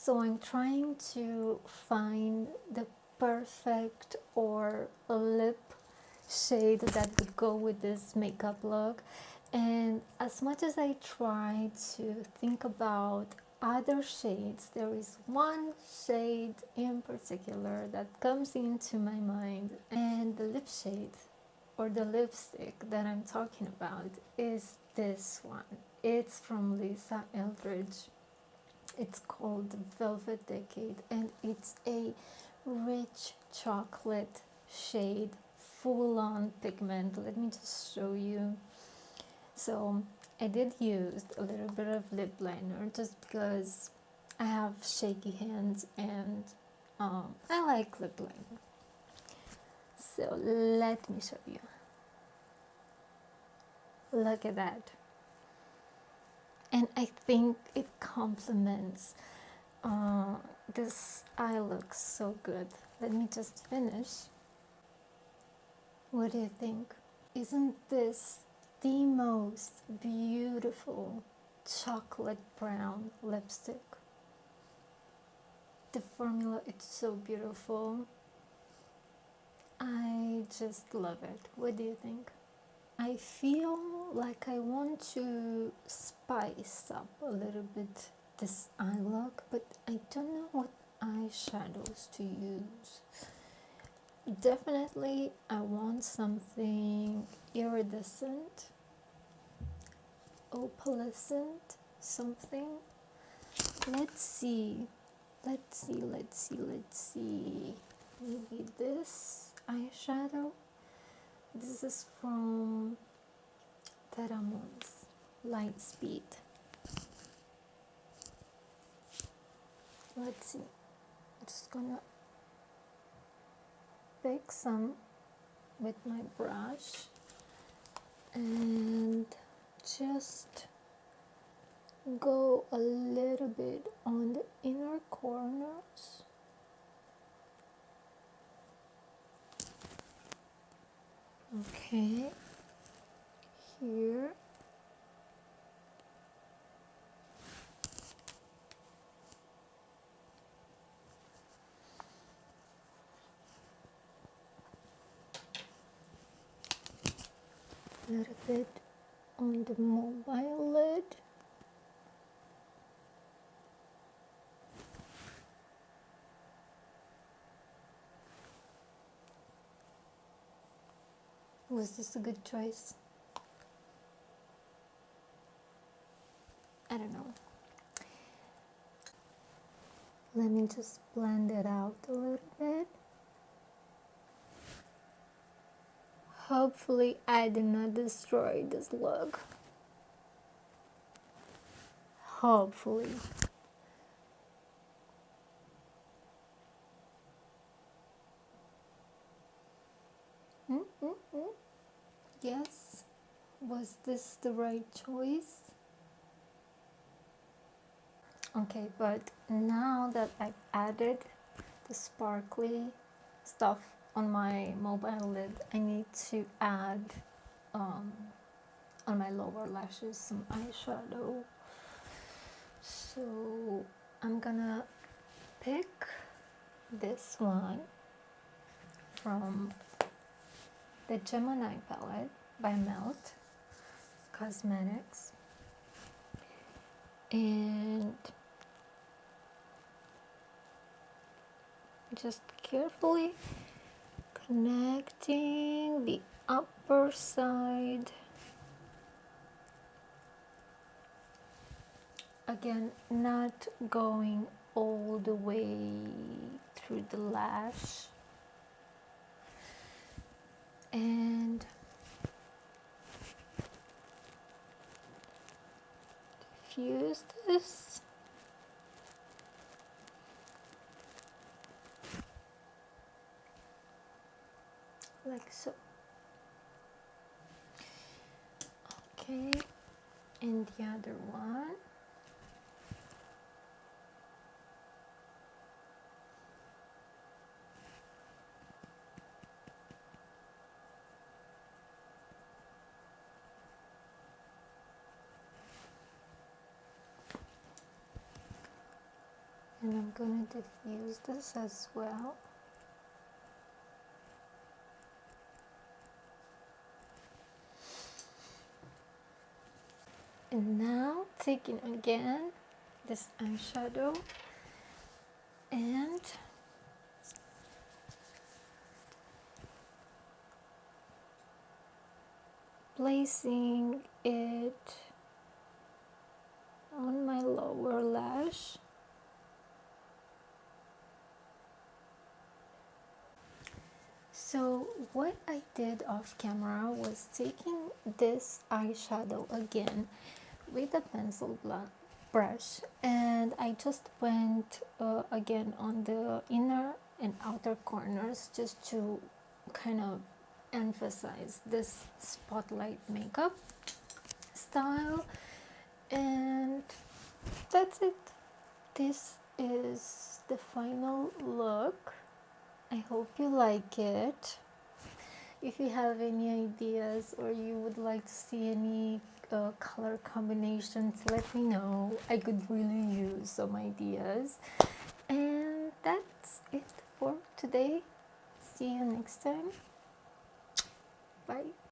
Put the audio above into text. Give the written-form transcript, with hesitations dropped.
So I'm trying to find the perfect or lip shade that would go with this makeup look. And as much as I try to think about other shades, there is one shade in particular that comes into my mind, and the lip shade or the lipstick that I'm talking about is this one. It's from Lisa Eldridge. It's called Velvet Decade, and it's a rich chocolate shade, full on pigment. Let me just show you. So I did use a little bit of lip liner just because I have shaky hands, and I like lip liner. So let me show you. Look at that. And I think it complements this eye looks so good. Let me just finish. What do you think? Isn't this the most beautiful chocolate brown lipstick? The formula, it's so beautiful. I just love it. What do you think? I feel like I want to spice up a little bit this eye look, but I don't know what eyeshadows to use. Definitely I want something iridescent, opalescent, something. Let's see. Maybe this eyeshadow. This is from Terramon's Lightspeed. Let's see. I'm just gonna pick some with my brush and just go a little bit on the inner corners. Okay, here. A little bit on the mobile lid. Was this a good choice? I don't know. Let me just blend it out a little bit. Hopefully I did not destroy this look. Hopefully. Yes. Was this the right choice? Okay, but now that I've added the sparkly stuff on my mobile lid, I need to add on my lower lashes some eyeshadow. So I'm gonna pick this one from the Gemini palette by Melt Cosmetics, and just carefully connecting the upper side. Again, not going all the way through the lash. And diffuse this. Like so. Okay, and the other one. And I'm gonna diffuse this as well. And now taking again this eyeshadow and placing it on my lower lash. So what I did off camera was taking this eyeshadow again with a pencil brush, and I just went again on the inner and outer corners just to kind of emphasize this spotlight makeup style. And that's it. This is the final look. I hope you like it. If you have any ideas or you would like to see any color combinations, let me know. I could really use some ideas. And that's it for today. See you next time. Bye.